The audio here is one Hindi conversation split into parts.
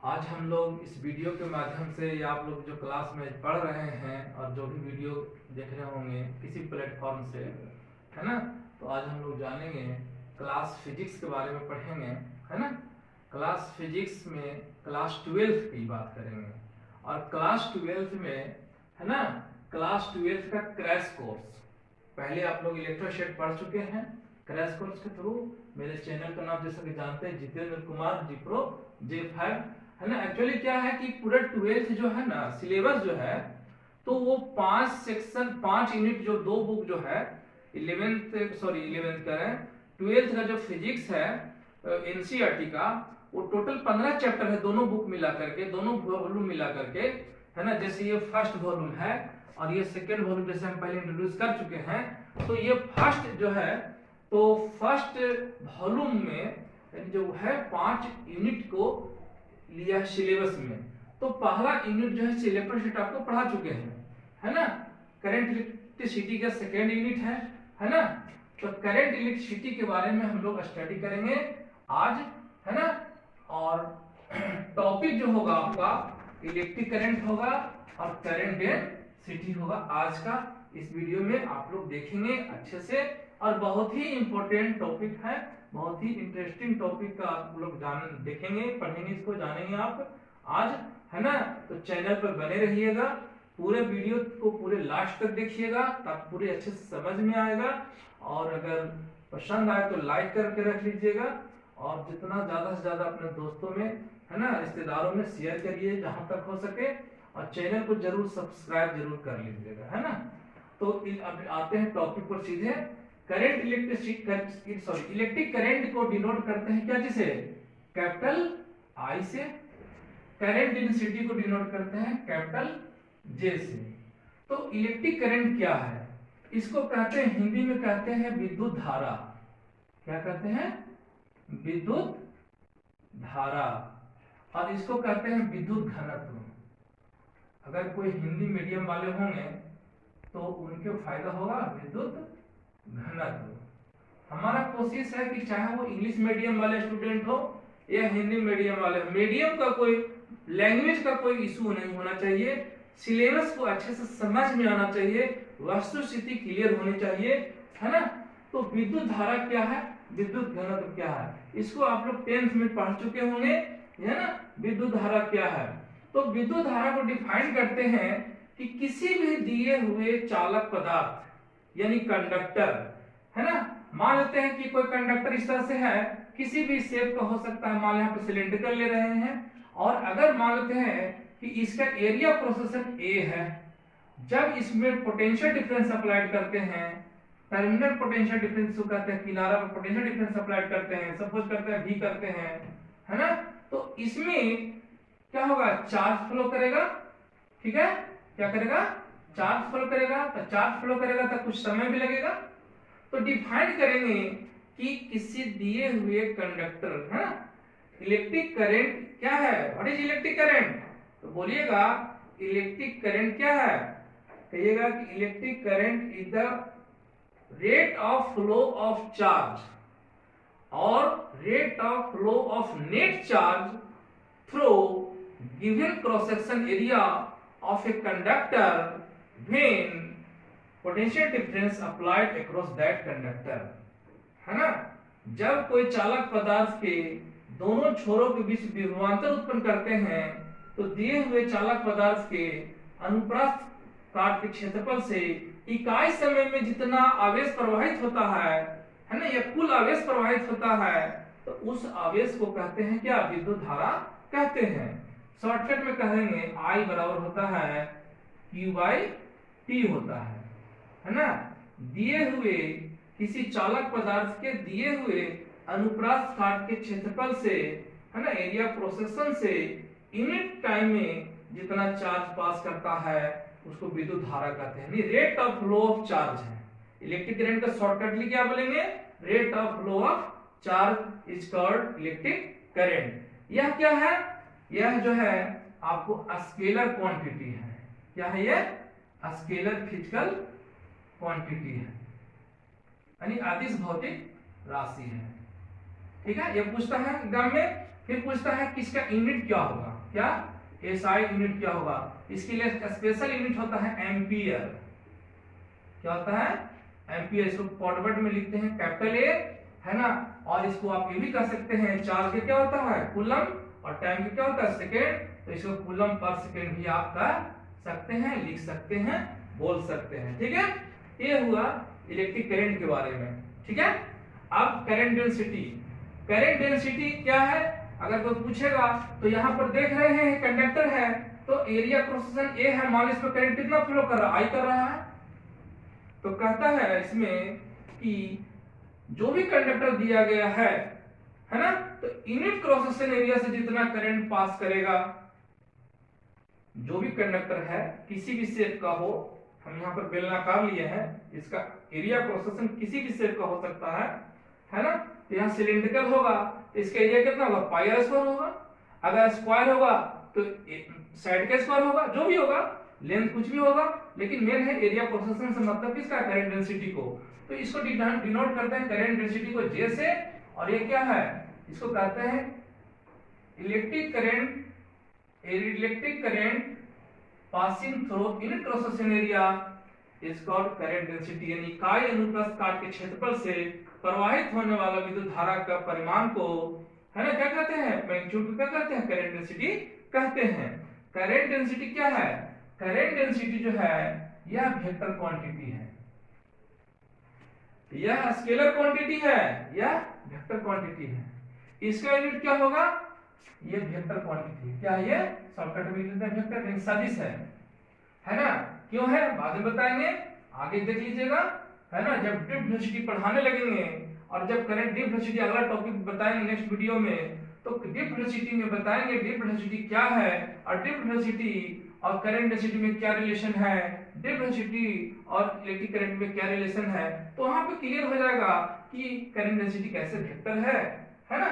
आज हम लोग इस वीडियो के माध्यम से या आप लोग जो क्लास में पढ़ रहे हैं और जो भी वीडियो देख रहे होंगे किसी प्लेटफॉर्म से, है ना। तो आज हम लोग जानेंगे क्लास फिजिक्स के बारे में पढ़ेंगे, है ना। क्लास फिजिक्स में क्लास 12 की बात करेंगे और क्लास 12 में, है ना, क्लास 12 का क्रैश कोर्स। पहले आप लोग इलेक्ट्रोशेड पढ़ चुके हैं क्रैश कोर्स के थ्रू। मेरे चैनल का नाम जैसा कि जानते हैं जितेंद्र कुमार जिप्रो J5, है ना। एक्चुअली क्या है कि पूरा 12th जो है ना सिलेबस जो है, तो वो 5 सेक्शन 5 यूनिट जो 2 बुक जो है 11th कह रहे हैं 12th का जो फिजिक्स है एनसीईआरटी का, वो टोटल 15 चैप्टर है दोनों बुक मिला करके, दोनों वॉल्यूम मिला करके, है ना। जैसे ये फर्स्ट वॉल्यूम है और ये सेकेंड वॉल्यूम जैसे हम पहले इंट्रोड्यूस कर चुके हैं। तो ये फर्स्ट जो है, तो फर्स्ट वॉल्यूम में जो है 5 यूनिट को लिया सिलेबस में। तो पहला यूनिट जो है इलेक्ट्रिसिटी आपको पढ़ा चुके हैं, है ना। करंट इलेक्ट्रिसिटी का सेकेंड यूनिट है ना। तो करंट इलेक्ट्रिसिटी के बारे में हम लोग स्टडी करेंगे आज, है ना। और टॉपिक जो होगा आपका इलेक्ट्रिक करंट होगा और करंट डेंसिटी होगा आज का। इस वीडियो में आप लोग देखेंगे अच्छे से और बहुत ही इंपॉर्टेंट टॉपिक है, बहुत ही इंटरेस्टिंग टॉपिक का आप लोग जान देखेंगे, पढ़ेंगे, इसको जानेंगे आप आज, है ना। तो चैनल पर बने रहिएगा, पूरे वीडियो को पूरे लास्ट तक देखिएगा ताकि पूरे अच्छे से समझ में आएगा। और अगर पसंद आए तो लाइक करके रख लीजिएगा और जितना ज्यादा से ज्यादा अपने दोस्तों में, है ना, रिश्तेदारों में शेयर करिए जहां तक हो सके और चैनल को जरूर सब्सक्राइब जरूर कर लीजिएगा, है ना। तो अब आते हैं टॉपिक पर सीधे। करंट इलेक्ट्रिक करंट को डिनोट करते हैं क्या जिसे, कैपिटल आई से। करंट डेंसिटी को डिनोट करते हैं कैपिटल जे से। तो इलेक्ट्रिक करंट क्या है, इसको कहते हैं हिंदी में कहते हैं विद्युत धारा। क्या कहते हैं, विद्युत धारा। और इसको कहते हैं विद्युत घनत्व। अगर कोई हिंदी मीडियम वाले होंगे तो उनके फायदा होगा विद्युत घनत्व। हमारा कोशिश है कि चाहे वो इंग्लिश मीडियम वाले स्टूडेंट हो या हिंदी मीडियम वाले, मीडियम का कोई लैंग्वेज का कोई इशू नहीं होना चाहिए, सिलेबस को अच्छे से समझ में आना चाहिए, वस्तुस्थिति क्लियर होनी चाहिए, है ना। तो विद्युत धारा क्या है, विद्युत घनत्व क्या है, इसको आप लोग 10th में पढ़ चुके होंगे, है ना। विद्युत धारा क्या है, तो विद्युत धारा को डिफाइन करते हैं कि किसी भी दिए हुए चालक पदार्थ यानी कंडक्टर, है ना। मान लेते हैं कि कोई कंडक्टर इस तरह से है, किसी भी शेप का हो सकता है, मान यहाँ पे सिलेंड्रिकल ले रहे हैं और अगर मान लेते हैं कि इसका एरिया प्रोसेसर ए है, जब इसमें पोटेंशियल डिफरेंस अप्लाइड करते हैं, टर्मिनल पोटेंशियल डिफरेंस को कहते हैं, किनारा पर पोटेंशियल डिफरेंस अप्लाइड करते हैं, सपोज करते हैं V करते हैं, है ना। तो इसमें क्या होगा, चार्ज फ्लो करेगा, ठीक है। क्या करेगा, चार्ज फ्लो करेगा। तो चार्ज फ्लो करेगा तो कुछ समय भी लगेगा। तो डिफाइन करेंगे कि किसी दिए हुए कंडक्टर, है ना, इलेक्ट्रिक करंट क्या है, व्हाट इज इलेक्ट्रिक करंट। तो बोलिएगा इलेक्ट्रिक करंट क्या है, कहिएगा कि electric current is the rate of flow of charge और rate of flow of net charge through given cross section area of a conductor when potential difference applied across that conductor, है ना। जब कोई चालक पदार्थ के दोनों छोरों के बीच विभवांतर उत्पन्न करते हैं तो दिए हुए चालक पदार्थ के अनुप्रस्थ काट के क्षेत्रफल से इकाई समय में जितना आवेश प्रवाहित होता है ना, या कुल आवेश प्रवाहित होता है, तो उस आवेश को कहते हैं क्या, विद्युत धारा कहते हैं। शॉर्टकट में कहेंगे I बराबर होता है Q/T होता है ना। दिए हुए किसी चालक पदार्थ के दिए हुए अनुप्रस्थ काट के क्षेत्रफल से, है ना, एरिया प्रोसेक्शन से यूनिट टाइम में जितना चार्ज पास करता है उसको विद्युत धारा कहते हैं। Rate of flow of charge है। इलेक्ट्रिक करंट का शॉर्टकटली क्या बोलेंगे, rate of flow of charge is called electric current. यह क्या है, यह जो है आपको स्केलर क्वांटिटी है। क्या है ये, स्केलर फिजिकल क्वांटिटी है, यानी अदिश भौतिक राशि है, ठीक है। ये पूछता है एग्जाम में। फिर पूछता है कि इसका यूनिट क्या होगा, क्या एसआई यूनिट क्या होगा। इसके लिए स्पेशल यूनिट होता है एम्पियर। क्या होता है? एम्पियर। इसको फॉरवर्ड में लिखते हैं कैपिटल ए, है ना। और इसको आप ये भी कह सकते हैं चार्ज का क्या होता है कूलम, और टाइम का क्या होता है सेकेंड, तो इसको कूलम पर सेकेंड भी आप कह सकते हैं, लिख सकते हैं, बोल सकते हैं। ठीक है, ये हुआ इलेक्ट्रिक करंट के बारे में। ठीक है, अब करंट डेंसिटी। करंट डेंसिटी क्या है अगर कोई पूछेगा तो यहाँ पर देख रहे हैं कंडक्टर है, तो एरिया क्रॉस सेक्शन ए है, मान लो इसमें करंट कितना फ्लो कर रहा है, आई कर रहा है। तो कहता है इसमें कि जो भी कंडक्टर दिया गया है ना, तो यूनिट क्रॉस सेक्शन एरिया से जितना करंट पास करेगा, जो भी कंडक्टर है किसी भी शेप का हो, हम यहाँ पर बेलनाकार लिए हैं, इसका एरिया क्रॉस सेक्शन किसी भी शेप का हो सकता है ना। तो यहाँ सिलिंड्रिकल होगा तो इसका एरिया कितना होगा, पाई आर स्क्वायर होगा। अगर स्क्वायर होगा तो साइड का स्क्वायर होगा, जो भी होगा, लेंथ कुछ भी होगा, लेकिन मेन है एरिया क्रॉस सेक्शन से मतलब किसका, करंट डेंसिटी को। तो इसको डिनोट करते हैं करंट डेंसिटी को जे से, और ये क्या है, इसको कहते हैं electric current passing through unit cross section area is called current density. यानी इकाई अनुप्रस्थ काट के क्षेत्रफल से प्रवाहित होने वाला विद्युत धारा का परिमाण को, है ना, क्या कहते हैं, मैग्नीट्यूड को क्या कहते हैं, करंट डेंसिटी कहते हैं। करंट डेंसिटी क्या है, करंट डेंसिटी जो है यह वेक्टर क्वांटिटी है, यह स्केलर क्वांटिटी है, यह वेक्टर क्वांटिटी है। इसका यूनिट क्या होगा, ये वेक्टर क्वांटिटी। क्या ये शॉर्टकट में लिखते हैं वेक्टर, नहीं सदिश है ना। क्यों है बाद में बताएंगे, आगे देख लीजिएगा, है ना। जब डीप वेलोसिटी पढ़ाने लगेंगे और जब करंट डीप वेलोसिटी अगला टॉपिक बताएंगे नेक्स्ट वीडियो में, तो डीप वेलोसिटी में बताएंगे डीप वेलोसिटी क्या है, और डीप वेलोसिटी और करंट डेंसिटी में क्या रिलेशन है, डीप वेलोसिटी और इलेक्ट्रिक करंट में क्या रिलेशन है। तो वहां पे क्लियर हो जाएगा कि करंट डेंसिटी कैसे वेक्टर है ना।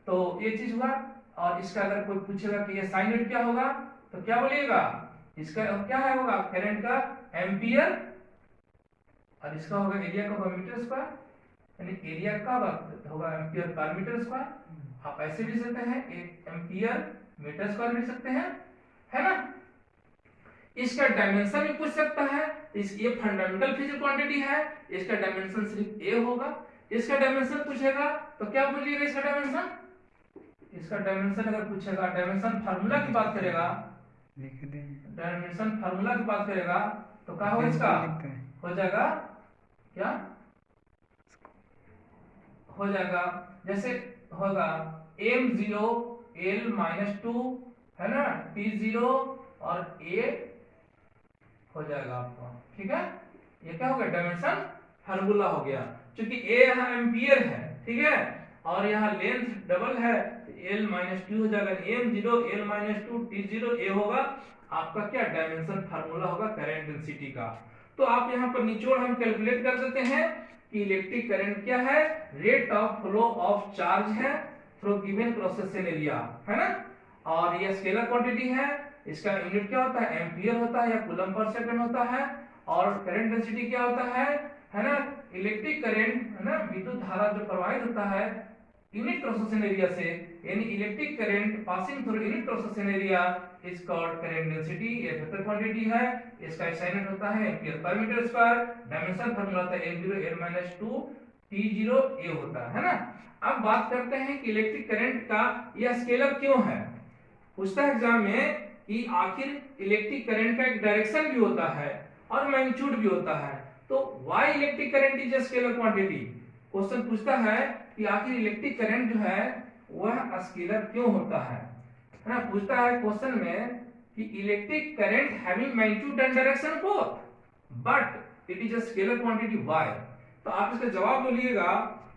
तो ये चीज हुआ। और इसका अगर कोई पूछेगा कि ये साइन यूनिट क्या होगा, तो क्या बोलिएगा, इसका क्या है होगा करंट का एम्पियर, और इसका होगा एरिया का मीटर स्क्वायर, यानी एरिया का होगा एम्पियर पर मीटर स्क्वायर। आप ऐसे भी लिख सकते हैं, एक एम्पियर मीटर स्क्वायर लिख सकते हैं, है ना। इसका डायमेंशन भी पूछ सकता है, ये फंडामेंटल फिजिकल क्वांटिटी है, इसका डायमेंशन सिर्फ ए होगा। इसका डायमेंशन पूछेगा तो क्या बोलिएगा, इसका डायमेंशन, इसका डायमेंशन अगर पूछेगा, डायमेंशन फार्मूला की बात करेगा, डायमेंशन फार्मूला की बात करेगा, तो क्या होगा, इसका हो जाएगा क्या, हो जाएगा जैसे होगा m0 l-2, है ना, t0 और a हो जाएगा आपका। ठीक है, ये क्या हो गया, डायमेंशन फार्मूला हो गया। क्योंकि a यहाँ एम्पियर है, ठीक है, और यहाँ लेंथ डबल है, l-2 हो जाएगा, m0 l-2 t0 a होगा आपका क्या, डायमेंशन फार्मूला होगा करंट डेंसिटी का। तो आप यहाँ पर निचोड़ हम कैलकुलेट कर देते हैं कि इलेक्ट्रिक करंट क्या है, rate of flow of charge है through given cross section area, है ना। और ये स्केलर क्वांटिटी है, इसका यूनिट क्या होता है, एम्पियर होता है या कूलम पर सेकंड होता है। और करंट डेंसिटी क्या होता है ना, इलेक्ट्रिक करंट, है ना, विद्युत धारा जो प्रवाहित होता है यूनिट क्रॉस सेक्शन एरिया से, यानी electric current passing through unit cross section area is called current density. ये वेक्टर क्वांटिटी है, इसका यूनिट होता है ampere per metre square, dimension formula होता है m0 l-2 t0 a होता है ना। अब बात करते हैं कि इलेक्ट्रिक करंट का यह स्केलर क्यों है। पूछता है एग्जाम में कि आखिर इलेक्ट्रिक करंट का एक डायरेक्शन भी होता है और मैग्नीट्यूड भी होता है, तो why electric current is a scalar quantity. Question पूछता है कि आखिर इलेक्ट्रिक करंट जो है वह स्केलर क्यों होता है ना। पूछता है क्वेश्चन में कि electric current having magnitude and direction both but it is a scalar quantity why. तो आप इसका जवाब बोलिएगा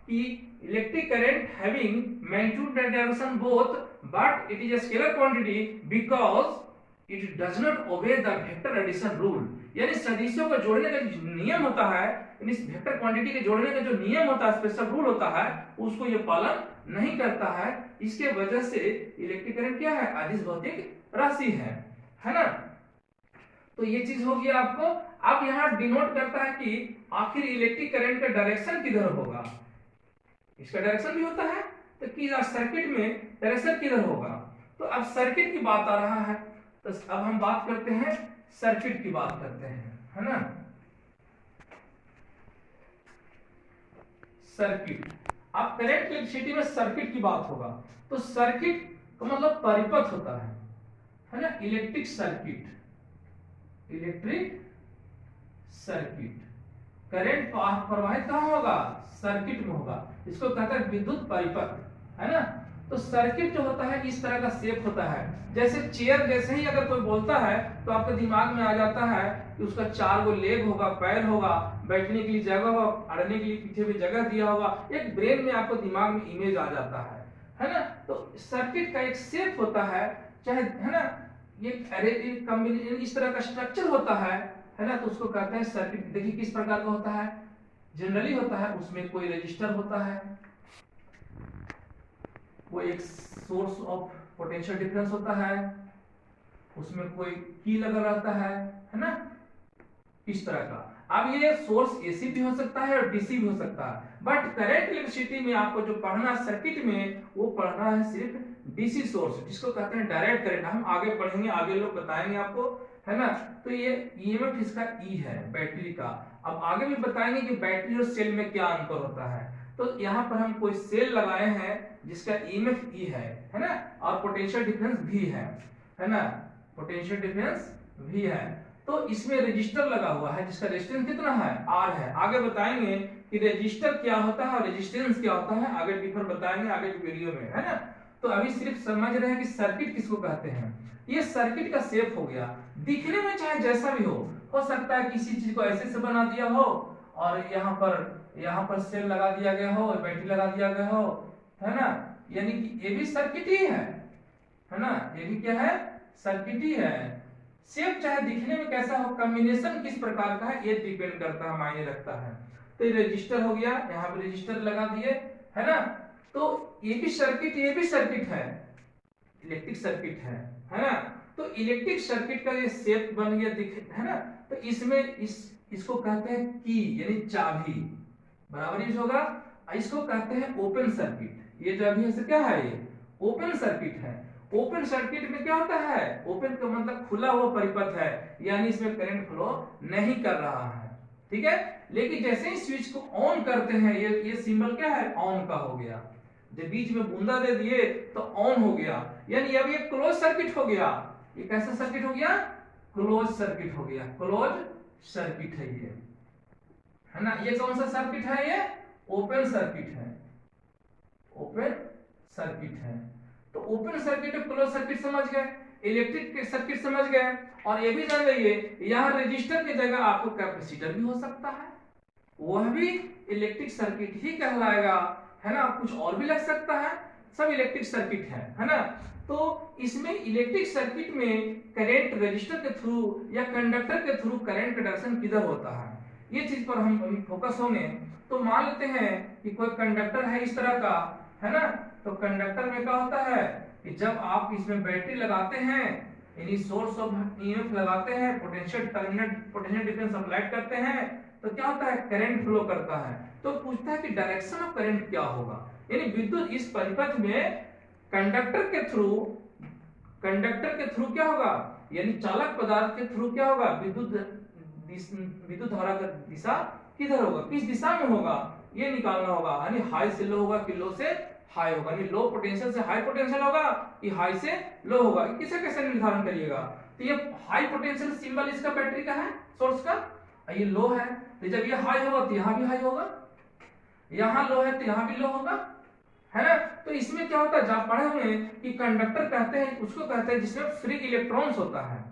कि electric current having magnitude and direction both but it is a scalar quantity because it does not obey the vector addition rule। यानी सदिशों को जोड़ने का जो नियम होता है, यानी इस वेक्टर क्वांटिटी के जोड़ने का जो नियम होता है, स्पेशल रूल होता है, उसको ये पालन नहीं करता है। इसके वजह से इलेक्ट्रिक करंट क्या है, अदिश भौतिक राशि है ना। तो ये चीज हो गया आपको। अब यहाँ डिनोट करता है कि आखिर इलेक्ट्रिक करंट का डायरेक्शन किधर होगा। इसका डायरेक्शन भी होता है, तो किधर सर्किट में डायरेक्शन किधर होगा। तो अब सर्किट की बात आ रहा है, तो अब हम बात करते हैं सर्किट की बात करते हैं, है ना। सर्किट, अब करंट इलेक्ट्रिसिटी में सर्किट की बात होगा तो सर्किट का मतलब परिपथ होता है ना। Electric circuit, electric circuit, current प्रवाहित कहां होगा, सर्किट में होगा, इसको कहते हैं विद्युत परिपथ, है ना। तो सर्किट जो होता है इस तरह का शेप होता है, जैसे चेयर, जैसे ही अगर कोई बोलता है तो आपके दिमाग में आ जाता है कि उसका 4 गो लेग होगा, पैर होगा, बैठने के लिए जगह होगा, अड़ने के लिए पीछे में जगह दिया होगा, एक ब्रेन में आपको दिमाग में इमेज आ जाता है ना। तो सर्किट का एक शेप होता है, चाहे, है ना, ये इस तरह का स्ट्रक्चर होता है ना। तो उसको कहते हैं सर्किट। देखिए किस प्रकार का होता है, जनरली होता है उसमें कोई रजिस्टर होता है, वो एक सोर्स ऑफ पोटेंशियल डिफरेंस होता है, उसमें कोई की लगा रहता है ना, इस तरह का। अब ये सोर्स एसी भी हो सकता है और डीसी भी हो सकता है, बट करंट इलेक्ट्रिसिटी में आपको जो पढ़ना है सर्किट में, वो पढ़ना है सिर्फ डीसी सोर्स, जिसको कहते हैं डायरेक्ट करंट। हम आगे पढ़ेंगे, आगे लोग बताएंगे आपको, है ना। तो ये ईएमएफ इसका ई है बैटरी का। अब आगे भी बताएंगे कि बैटरी और सेल में क्या अंतर होता है। तो यहाँ पर हम कोई सेल लगाए हैं जिसका ईएमएफ ई है ना, और पोटेंशियल डिफरेंस भी है ना, पोटेंशियल डिफरेंस भी है। तो इसमें रेजिस्टर लगा हुआ है जिसका रेजिस्टेंस कितना है, आर है। आगे बताएंगे कि रेजिस्टर क्या होता है और रेजिस्टेंस क्या होता है, आगे डिफर बताएंगे आगे की वीडियो में, है ना। तो अभी सिर्फ समझ रहे हैं कि सर्किट किसको कहते हैं। ये सर्किट का शेप हो गया, दिखने में चाहे जैसा भी हो सकता है किसी चीज को ऐसे से बना दिया हो और यहाँ पर सेल लगा दिया गया हो, बैटरी लगा दिया गया हो, है ना। यानी कि ये भी सर्किट ही है ना, ये भी क्या है, सर्किट ही है। शेप चाहे दिखने में कैसा हो, कॉम्बिनेशन किस प्रकार का है, ये डिपेंड करता है, मायने रखता है। तो ये रजिस्टर हो गया, यहाँ पे रजिस्टर लगा दिए, है ना। तो ये भी सर्किट, ये भी सर्किट है, इलेक्ट्रिक सर्किट है ना। तो इलेक्ट्रिक सर्किट का ये शेप बन गया, दिख, है ना। तो इसमें इसको कहते हैं की, यानी चाबी, बराबर यूज होगा। इसको कहते हैं ओपन सर्किट। ये जो अभी है क्या है, ये ओपन सर्किट है। ओपन सर्किट में क्या होता है, ओपन का मतलब खुला हुआ परिपथ है, यानी इसमें करंट फ्लो नहीं कर रहा है, ठीक है। लेकिन जैसे ही स्विच को ऑन करते हैं, ये सिंबल क्या है, ऑन का हो गया, जब बीच में बूंदा दे दिए तो ऑन हो गया, यानी अब ये क्लोज सर्किट हो गया। ये कैसा सर्किट हो गया, क्लोज सर्किट हो गया, क्लोज सर्किट है ये, है ना। ये कौन सा सर्किट है, ये ओपन सर्किट है, ओपन सर्किट है। तो ओपन सर्किट और क्लोज सर्किट समझ गए, इलेक्ट्रिक सर्किट समझ गए। और ये भी जान लीजिए यहाँ रजिस्टर की जगह आपको कैपेसिटर भी हो सकता है, वह भी इलेक्ट्रिक सर्किट ही कहलाएगा, है ना। कुछ और भी लग सकता है, सब इलेक्ट्रिक सर्किट है ना। तो इसमें इलेक्ट्रिक सर्किट में करंट रजिस्टर के थ्रू या कंडक्टर के थ्रू करंट का डायरेक्शन किधर होता है, ये चीज पर हम अभी फोकस होंगे। तो मान लेते हैं कि कोई कंडक्टर है इस तरह का, है ना। तो कंडक्टर में क्या होता है कि जब आप इसमें बैटरी लगाते हैं, यानी सोर्स ऑफ ईएमएफ लगाते हैं, पोटेंशियल डिफरेंस अप्लाई करते हैं, तो क्या होता है, करंट फ्लो करता है। तो पूछता है कि डायरेक्शन ऑफ करंट क्या होगा, यानी विद्युत इस परिपथ में कंडक्टर के थ्रू क्या होगा, यानी चालक पदार्थ के थ्रू क्या होगा, विद्युत धारा का दिशा किधर होगा, किस दिशा में होगा, ये निकालना होगा। यानी हाई से लो होगा कि लो से हाई होगा, यानी लो पोटेंशियल से हाई पोटेंशियल होगा कि हाई से लो होगा, किसे कैसे निर्धारण करिएगा। तो ये हाई पोटेंशियल सिंबल इसका बैटरी का है, सोर्स का, ये लो है, तो जब ये हाई होगा तो यहाँ भी हाई होगा, यहाँ लो है तो यहाँ भी लो होगा, है ना। तो इसमें क्या होता है, जब पढ़े हुए कि कंडक्टर कहते हैं, उसको कहते हैं जिसमें फ्री इलेक्ट्रॉन्स होता है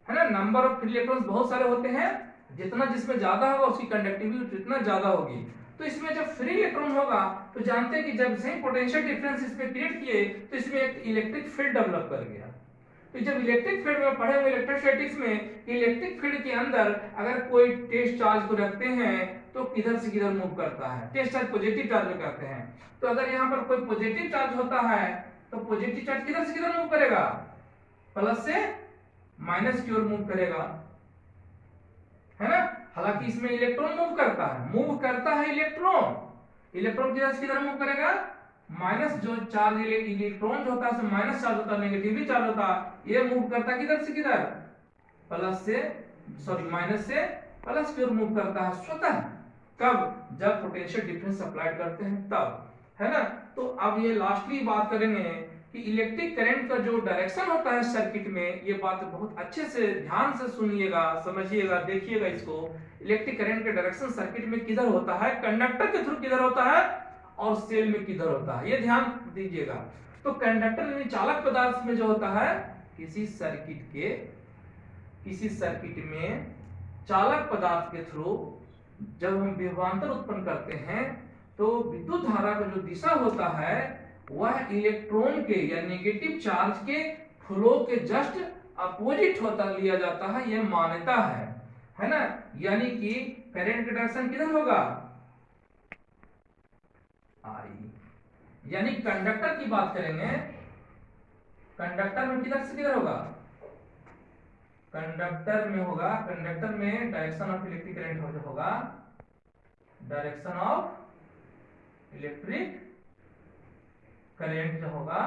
ना। नंबर ऑफ फ्री इलेक्ट्रॉन्स बहुत सारे होते हैं, जितना जिसमें ज्यादा होगा उसकी कंडक्टिविटी उतना ज्यादा होगी। तो इसमें जब फ्री इलेक्ट्रॉन होगा तो जानते हैं कि जब से पोटेंशियल डिफरेंस इसमें क्रिएट किए तो इसमें एक इलेक्ट्रिक फील्ड डेवलप कर गया। तो जब इलेक्ट्रिक फील्ड में पढ़े हुए इलेक्ट्रोस्टैटिक्स में इलेक्ट्रिक फील्ड के अंदर अगर कोई टेस्ट चार्ज को रखते हैं तो किधर से किधर मूव करता है, टेस्ट चार्ज पॉजिटिव चार्ज में करते हैं। तो अगर यहाँ पर कोई पॉजिटिव चार्ज होता है तो पॉजिटिव चार्ज किधर से किधर मूव करेगा, प्लस से माइनस की ओर मूव करेगा, है ना। हालांकि इसमें इलेक्ट्रॉन मूव करता है इलेक्ट्रॉन किधर से किधर मूव करेगा, माइनस जो चार्ज इलेक्ट्रॉन जो होता है उसमें माइनस चार्ज होता है, नेगेटिवली चार्ज होता है, ये मूव करता है किधर से किधर, प्लस से सॉरी माइनस से प्लस की ओर मूव करता है स्वतः। कब, जब पोटेंशियल डिफरेंस अप्लाई करते हैं तब, है ना। तो अब ये लास्टली बात करेंगे कि इलेक्ट्रिक करंट का जो डायरेक्शन होता है सर्किट में, ये बात बहुत अच्छे से ध्यान से सुनिएगा, समझिएगा, देखिएगा इसको। इलेक्ट्रिक करंट का डायरेक्शन सर्किट में किधर होता है, कंडक्टर के थ्रू किधर होता है और सेल में किधर होता है, ये ध्यान दीजिएगा। तो कंडक्टर यानी चालक पदार्थ में जो होता है, किसी सर्किट में चालक पदार्थ के थ्रू जब हम विभवांतर उत्पन्न करते हैं तो विद्युत धारा का जो दिशा होता है वह इलेक्ट्रॉन के या नेगेटिव चार्ज के फ्लो के जस्ट अपोजिट होता लिया जाता है, यह मान्यता है ना। यानी कि करंट का डायरेक्शन किधर होगा, आई। यानी कंडक्टर की बात करेंगे, कंडक्टर में किधर से किधर होगा, कंडक्टर में होगा, कंडक्टर में डायरेक्शन ऑफ इलेक्ट्रिक करंट होगा, डायरेक्शन ऑफ इलेक्ट्रिक करंट जो होगा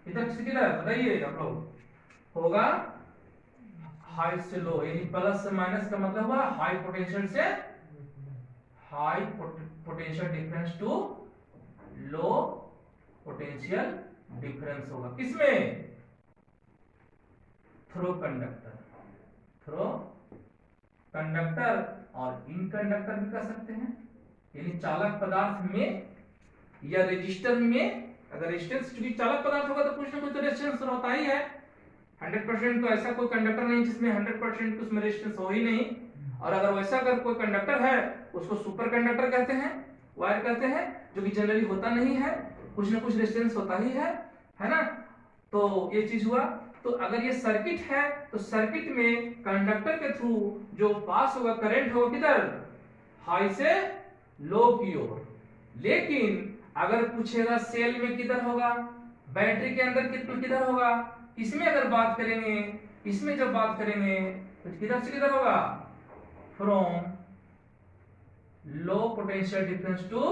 इधर से किधर बताइए आप लोग, होगा हाई से लो, यानी प्लस से माइनस का मतलब हुआ हाई पोटेंशियल से high potential difference to low potential difference होगा, किसमें, थ्रू कंडक्टर और इनकंडक्टर भी कर सकते हैं, यानी चालक पदार्थ में या रेजिस्टर में। अगर रेजिस्टेंस चूंकि चालक पदार्थ होगा तो कुछ ना कुछ तो रेजिस्टेंस होता ही है, 100% तो ऐसा कोई कंडक्टर नहीं जिसमें 100% उसमें रेजिस्टेंस हो ही नहीं। और अगर वैसा अगर कोई कंडक्टर है उसको सुपर कंडक्टर कहते हैं, वायर कहते हैं, जो कि जनरली होता नहीं है, कुछ ना कुछ रेजिस्टेंस होता ही है ना। तो ये चीज हुआ। तो अगर ये सर्किट है तो सर्किट में कंडक्टर के थ्रू जो पास होगा करंट होगा किधर, हाई से लो की ओर। लेकिन अगर पूछेगा सेल में किधर होगा, बैटरी के अंदर किधर होगा, इसमें अगर बात करेंगे, इसमें जब बात करेंगे तो किधर से किधर होगा, from low potential difference to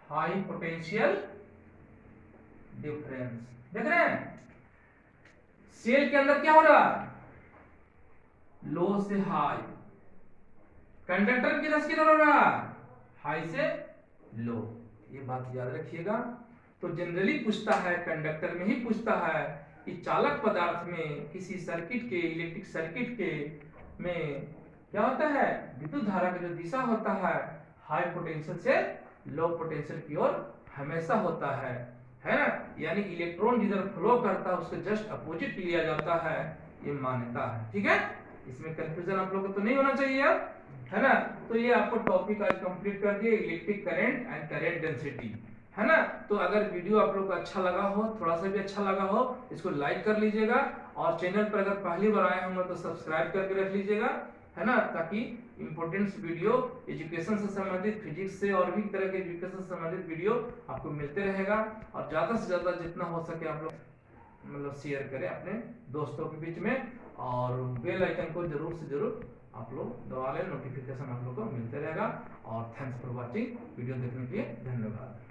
high potential difference. देख रहे हैं सेल के अंदर क्या हो रहा है, लो से हाई, कंडक्टर की किधर किधर हो रहा है, हाई से लो। ये बात याद रखिएगा। तो जनरली पूछता है, कंडक्टर में ही पूछता है कि चालक पदार्थ में किसी सर्किट के, इलेक्ट्रिक सर्किट के में क्या होता है, विद्युत धारा का जो दिशा होता है हाई पोटेंशियल से लो पोटेंशियल की ओर हमेशा होता है ना। यानी इलेक्ट्रॉन जिधर फ्लो करता है उसके जस्ट अपोजिट लिया जाता है, ये मान्यता है। ठीक है, इसमें कंफ्यूजन आप लोगों को तो नहीं होना चाहिए अब, है ना। तो ये आपको टॉपिक आज कंप्लीट कर दिए, electric current and current density, है ना। तो अगर वीडियो आप लोग को अच्छा लगा हो, थोड़ा सा भी अच्छा लगा हो, इसको लाइक कर लीजिएगा और चैनल पर अगर पहली बार आए होंगे तो सब्सक्राइब करके रख लीजिएगा, है ना, ताकि इंपॉर्टेंट वीडियो एजुकेशन से संबंधित, फिजिक्स से और भी तरह के एजुकेशन से संबंधित वीडियो आपको मिलते रहेगा। और ज्यादा से ज्यादा जितना हो सके आप लोग मतलब शेयर करें अपने दोस्तों के बीच में, और बेल आइकन को जरूर से जरूर आप लोग दबा लें, नोटिफिकेशन आप लोग को मिलते रहेगा। और थैंक्स फॉर वाचिंग, वीडियो देखने के लिए धन्यवाद।